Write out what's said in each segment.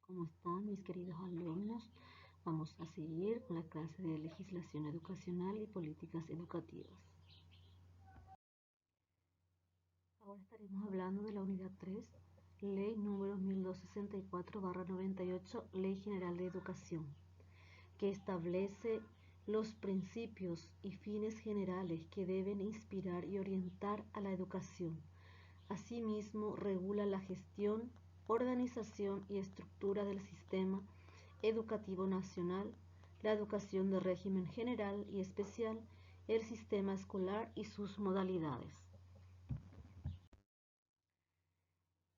¿Cómo están mis queridos alumnos? Vamos a seguir con la clase de legislación educacional y políticas educativas. Ahora estaremos hablando de la unidad 3, ley número 1264/98, Ley General de Educación, que establece los principios y fines generales que deben inspirar y orientar a la educación. Asimismo, regula la gestión, organización y estructura del sistema educativo nacional, la educación de régimen general y especial, el sistema escolar y sus modalidades.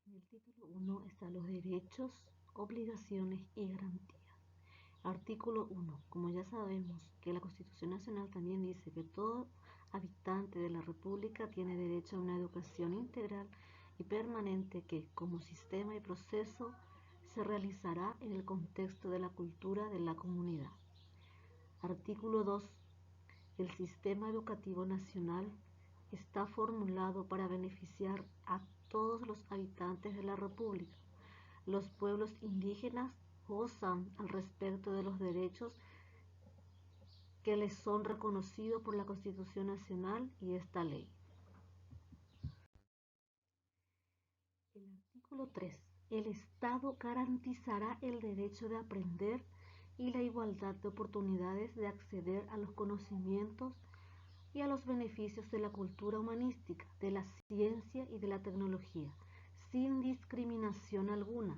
En el título 1 están los derechos, obligaciones y garantías. Artículo 1. Como ya sabemos que la Constitución Nacional también dice que todo habitante de la República tiene derecho a una educación integral y permanente que, como sistema y proceso, se realizará en el contexto de la cultura de la comunidad. Artículo 2. El sistema educativo nacional está formulado para beneficiar a todos los habitantes de la República. Los pueblos indígenas gozan al respecto de los derechos que les son reconocidos por la Constitución Nacional y esta ley. El artículo 3. El Estado garantizará el derecho de aprender y la igualdad de oportunidades de acceder a los conocimientos y a los beneficios de la cultura humanística, de la ciencia y de la tecnología, sin discriminación alguna.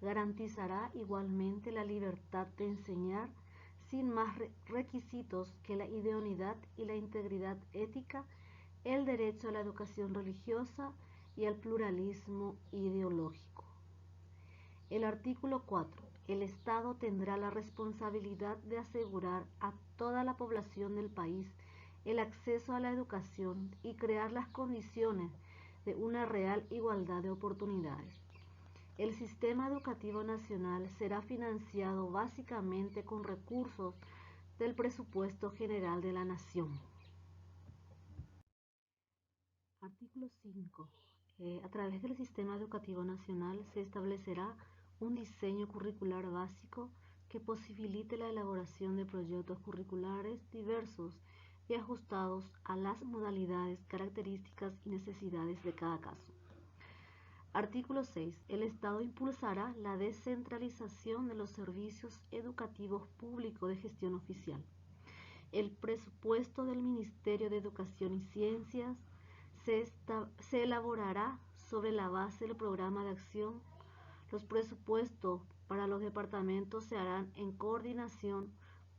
Garantizará igualmente la libertad de enseñar sin más requisitos que la idoneidad y la integridad ética, el derecho a la educación religiosa y al pluralismo ideológico. El artículo 4. El Estado tendrá la responsabilidad de asegurar a toda la población del país el acceso a la educación y crear las condiciones de una real igualdad de oportunidades. El sistema educativo nacional será financiado básicamente con recursos del presupuesto general de la nación. Artículo 5. A través del sistema educativo nacional se establecerá un diseño curricular básico que posibilite la elaboración de proyectos curriculares diversos y ajustados a las modalidades, características y necesidades de cada caso. Artículo 6. El Estado impulsará la descentralización de los servicios educativos públicos de gestión oficial. El presupuesto del Ministerio de Educación y Ciencias se elaborará sobre la base del programa de acción. Los presupuestos para los departamentos se harán en coordinación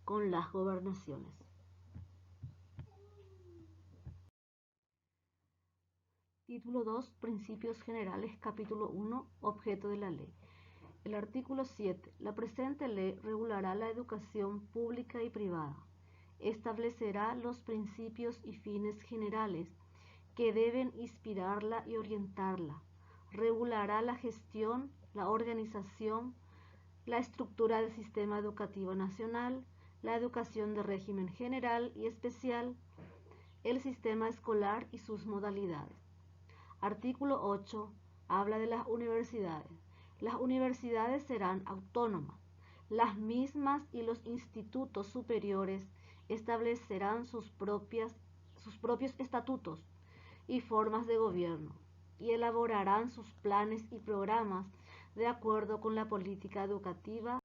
con las gobernaciones. Título 2. Principios generales. Capítulo 1. Objeto de la ley. El artículo 7. La presente ley regulará la educación pública y privada. Establecerá los principios y fines generales que deben inspirarla y orientarla. Regulará la gestión, la organización, la estructura del sistema educativo nacional, la educación de régimen general y especial, el sistema escolar y sus modalidades. Artículo 8. Habla de las universidades. Las universidades serán autónomas. Las mismas y los institutos superiores establecerán sus propios estatutos y formas de gobierno y elaborarán sus planes y programas de acuerdo con la política educativa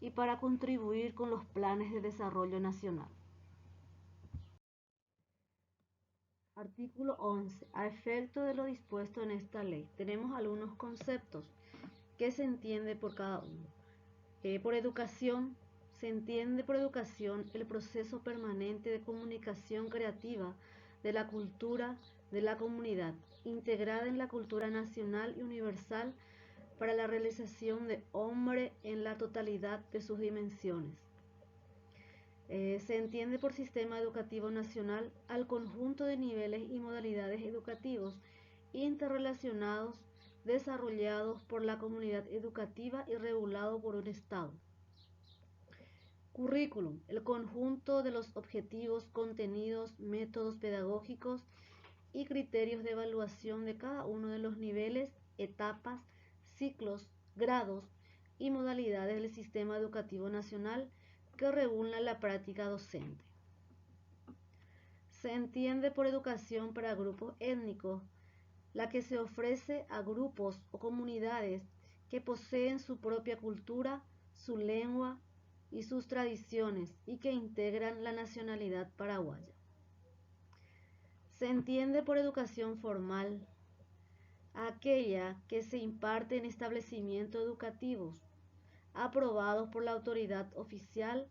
y para contribuir con los planes de desarrollo nacional. Artículo 11. A efecto de lo dispuesto en esta ley, tenemos algunos conceptos que se entiende por cada uno. Por educación, se entiende por educación el proceso permanente de comunicación creativa de la cultura de la comunidad, integrada en la cultura nacional y universal para la realización de hombre en la totalidad de sus dimensiones. Se entiende por sistema educativo nacional al conjunto de niveles y modalidades educativos interrelacionados desarrollados por la comunidad educativa y regulado por un Estado. Currículum, el conjunto de los objetivos, contenidos, métodos pedagógicos y criterios de evaluación de cada uno de los niveles, etapas, ciclos, grados y modalidades del sistema educativo nacional que regulan la práctica docente. Se entiende por educación para grupos étnicos la que se ofrece a grupos o comunidades que poseen su propia cultura, su lengua y sus tradiciones y que integran la nacionalidad paraguaya. Se entiende por educación formal aquella que se imparte en establecimientos educativos aprobados por la autoridad oficial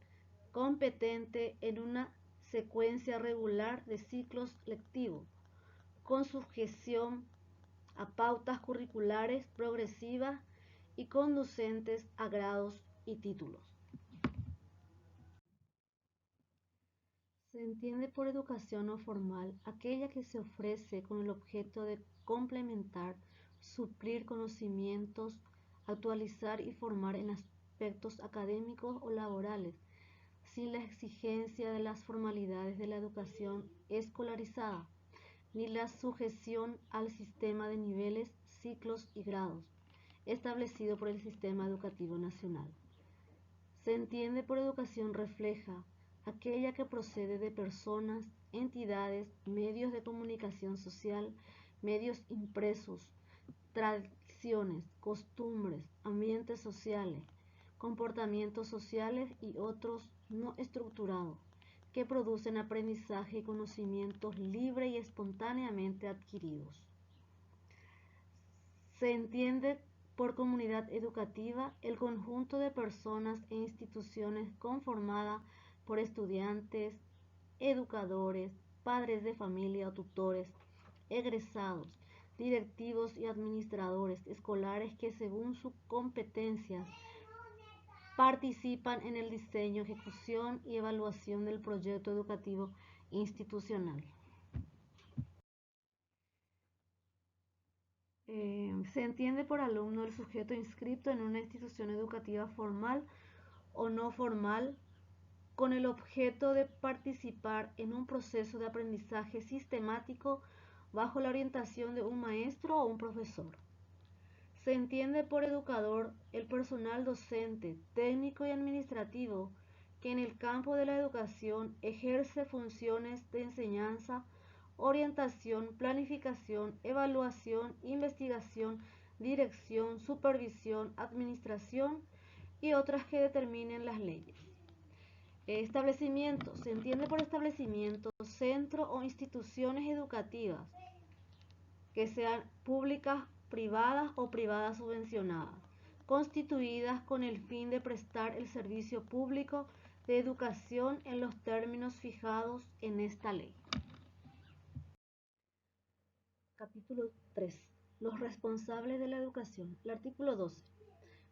competente en una secuencia regular de ciclos lectivos, con sujeción a pautas curriculares progresivas y conducentes a grados y títulos. Se entiende por educación no formal aquella que se ofrece con el objeto de complementar, suplir conocimientos, actualizar y formar en aspectos académicos o laborales, sin la exigencia de las formalidades de la educación escolarizada, ni la sujeción al sistema de niveles, ciclos y grados establecido por el Sistema Educativo Nacional. Se entiende por educación refleja aquella que procede de personas, entidades, medios de comunicación social, medios impresos, tradiciones, costumbres, ambientes sociales, comportamientos sociales y otros no estructurados, que producen aprendizaje y conocimientos libre y espontáneamente adquiridos. Se entiende por comunidad educativa el conjunto de personas e instituciones conformada por estudiantes, educadores, padres de familia o tutores, egresados, directivos y administradores escolares que según sus competencias participan en el diseño, ejecución y evaluación del proyecto educativo institucional. Se entiende por alumno el sujeto inscrito en una institución educativa formal o no formal con el objeto de participar en un proceso de aprendizaje sistemático bajo la orientación de un maestro o un profesor. Se entiende por educador el personal docente, técnico y administrativo que en el campo de la educación ejerce funciones de enseñanza, orientación, planificación, evaluación, investigación, dirección, supervisión, administración y otras que determinen las leyes. Establecimiento. Se entiende por establecimiento, centro o instituciones educativas que sean públicas, privadas o privadas subvencionadas, constituidas con el fin de prestar el servicio público de educación en los términos fijados en esta ley. Capítulo 3. Los responsables de la educación. El artículo 12.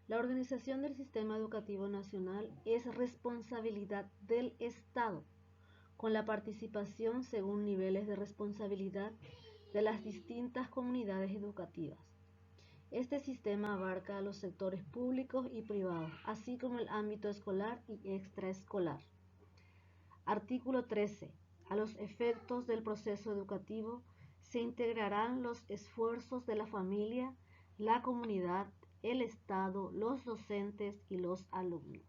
La organización del sistema educativo nacional es responsabilidad del Estado, con la participación según niveles de responsabilidad de las distintas comunidades educativas. Este sistema abarca a los sectores públicos y privados, así como el ámbito escolar y extraescolar. Artículo 13. A los efectos del proceso educativo se integrarán los esfuerzos de la familia, la comunidad, el Estado, los docentes y los alumnos.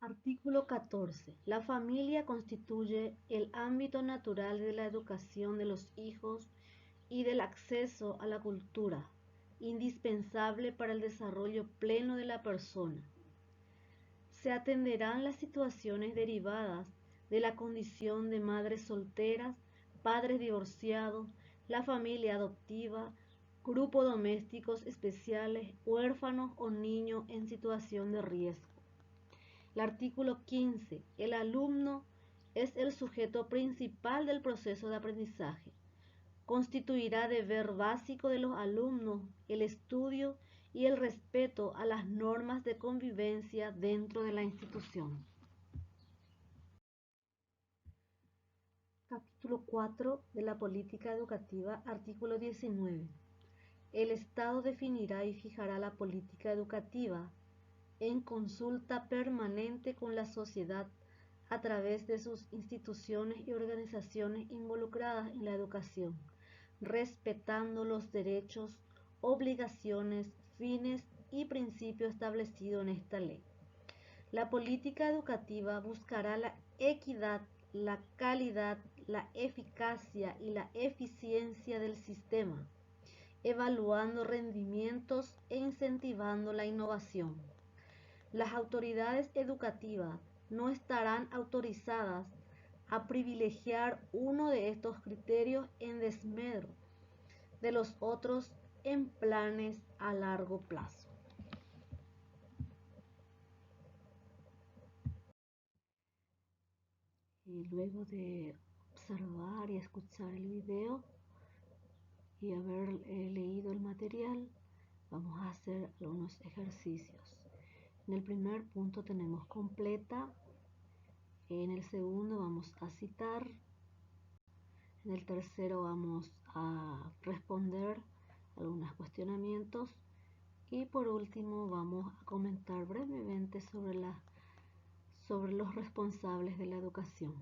Artículo 14. La familia constituye el ámbito natural de la educación de los hijos y del acceso a la cultura, indispensable para el desarrollo pleno de la persona. Se atenderán las situaciones derivadas de la condición de madres solteras, padres divorciados, la familia adoptiva, grupos domésticos especiales, huérfanos o niños en situación de riesgo. El artículo 15. El alumno es el sujeto principal del proceso de aprendizaje. Constituirá deber básico de los alumnos el estudio y el respeto a las normas de convivencia dentro de la institución. Capítulo 4 de la política educativa, artículo 19. El Estado definirá y fijará la política educativa en consulta permanente con la sociedad a través de sus instituciones y organizaciones involucradas en la educación, respetando los derechos, obligaciones, fines y principios establecidos en esta ley. La política educativa buscará la equidad, la calidad, la eficacia y la eficiencia del sistema, evaluando rendimientos e incentivando la innovación. Las autoridades educativas no estarán autorizadas a privilegiar uno de estos criterios en desmedro de los otros en planes a largo plazo. Y luego de observar y escuchar el video y haber leído el material, vamos a hacer algunos ejercicios. En el primer punto tenemos completa, en el segundo vamos a citar, en el tercero vamos a responder algunos cuestionamientos y por último vamos a comentar brevemente sobre los responsables de la educación.